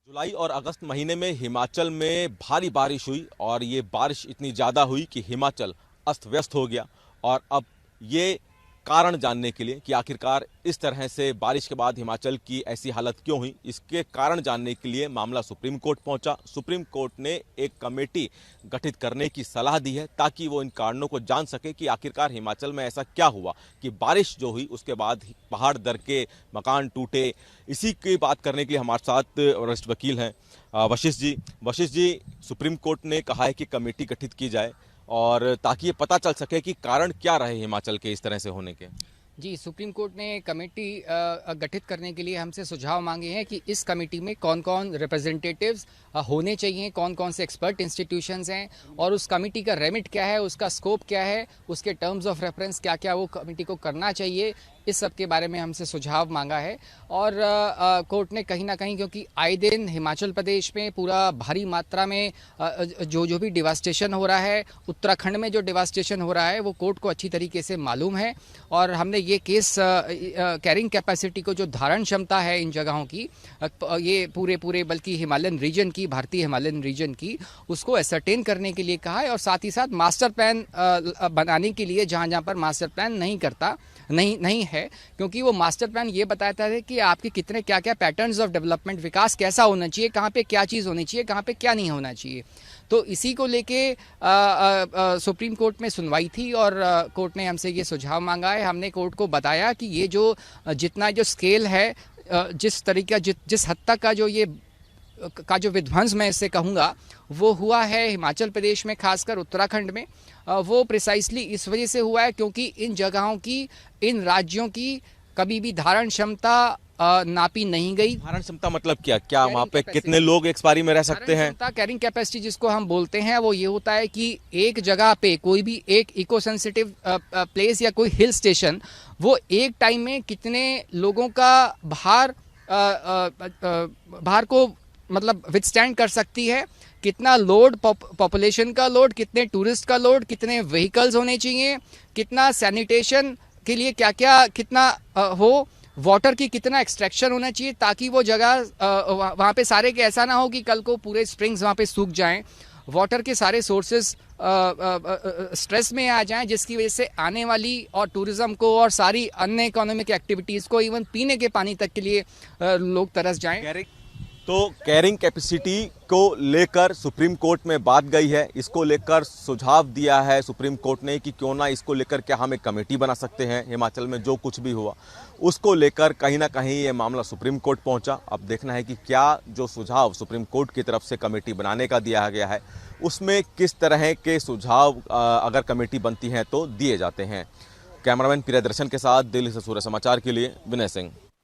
जुलाई और अगस्त महीने में हिमाचल में भारी बारिश हुई और ये बारिश इतनी ज़्यादा हुई कि हिमाचल अस्त व्यस्त हो गया। और अब ये कारण जानने के लिए कि आखिरकार इस तरह से बारिश के बाद हिमाचल की ऐसी हालत क्यों हुई, इसके कारण जानने के लिए मामला सुप्रीम कोर्ट पहुंचा। सुप्रीम कोर्ट ने एक कमेटी गठित करने की सलाह दी है ताकि वो इन कारणों को जान सके कि आखिरकार हिमाचल में ऐसा क्या हुआ कि बारिश जो हुई उसके बाद पहाड़ दरके, मकान टूटे। इसी की बात करने के लिए हमारे साथ वरिष्ठ वकील हैं वशिष्ठ जी। वशिष्ठ जी, सुप्रीम कोर्ट ने कहा है कि कमेटी गठित की जाए और ताकि ये पता चल सके कि कारण क्या रहे हिमाचल के इस तरह से होने के। जी, सुप्रीम कोर्ट ने कमेटी गठित करने के लिए हमसे सुझाव मांगे हैं कि इस कमेटी में कौन कौन रिप्रेजेंटेटिव्स होने चाहिए, कौन कौन से एक्सपर्ट इंस्टीट्यूशंस हैं और उस कमेटी का रेमिट क्या है, उसका स्कोप क्या है, उसके टर्म्स ऑफ रेफरेंस क्या क्या वो कमेटी को करना चाहिए, इस सब के बारे में हमसे सुझाव मांगा है। और कोर्ट ने कहीं ना कहीं, क्योंकि आए दिन हिमाचल प्रदेश में पूरा भारी मात्रा में जो भी डिवास्टेशन हो रहा है, उत्तराखंड में जो डिवास्टेशन हो रहा है वो कोर्ट को अच्छी तरीके से मालूम है। और हमने ये केस कैरिंग कैपेसिटी को, जो धारण क्षमता है इन जगहों की, ये पूरे बल्कि हिमालयन रीजन की, भारतीय हिमालयन रीजन की, उसको एसरटेन करने के लिए कहा है। और साथ ही साथ मास्टर प्लान बनाने के लिए जहाँ जहाँ पर मास्टर प्लान नहीं है, क्योंकि वो मास्टर प्लान ये बताता है कि आपके कितने क्या क्या पैटर्न्स ऑफ डेवलपमेंट, विकास कैसा होना चाहिए, कहाँ पे क्या चीज़ होनी चाहिए, कहाँ पे क्या नहीं होना चाहिए। तो इसी को लेके सुप्रीम कोर्ट में सुनवाई थी और कोर्ट ने हमसे ये सुझाव मांगा है। हमने कोर्ट को बताया कि ये जो जितना जो स्केल है, जिस तरीका जिस हद तक का जो विध्वंस मैं इससे कहूँगा वो हुआ है हिमाचल प्रदेश में, खासकर उत्तराखंड में, वो प्रिसाइसली इस वजह से हुआ है क्योंकि इन जगहों की, इन राज्यों की कभी भी धारण क्षमता नापी नहीं गई। धारण क्षमता मतलब क्या वहाँ पे कितने लोग एक्सपायरी में रह सकते हैं? कैरिंग कैपेसिटी जिसको हम बोलते हैं वो ये होता है कि एक जगह पे कोई भी एक इको सेंसिटिव प्लेस या कोई हिल स्टेशन, वो एक टाइम में कितने लोगों का भार को मतलब विथस्टैंड कर सकती है, कितना लोड, पॉपुलेशन का लोड, कितने टूरिस्ट का लोड, कितने व्हीकल्स होने चाहिए, कितना सैनिटेशन के लिए क्या क्या कितना हो, वाटर की कितना एक्सट्रैक्शन होना चाहिए, ताकि वो जगह वहाँ पे सारे के ऐसा ना हो कि कल को पूरे स्प्रिंग्स वहाँ पे सूख जाएं, वाटर के सारे सोर्सेस स्ट्रेस में आ जाएं, जिसकी वजह से आने वाली और टूरिज्म को और सारी अन्य इकोनॉमिक एक्टिविटीज़ को, इवन पीने के पानी तक के लिए लोग तरस जाएं। तो कैरिंग कैपेसिटी को लेकर सुप्रीम कोर्ट में बात गई है, इसको लेकर सुझाव दिया है सुप्रीम कोर्ट ने कि क्यों ना इसको लेकर क्या हम एक कमेटी बना सकते हैं। हिमाचल में जो कुछ भी हुआ उसको लेकर कहीं ना कहीं ये मामला सुप्रीम कोर्ट पहुंचा। अब देखना है कि क्या जो सुझाव सुप्रीम कोर्ट की तरफ से कमेटी बनाने का दिया गया है उसमें किस तरह के सुझाव अगर कमेटी बनती हैं तो दिए जाते हैं। कैमरामैन प्रियदर्शन के साथ दिल्ली से सूर्य समाचार के लिए विनय सिंह।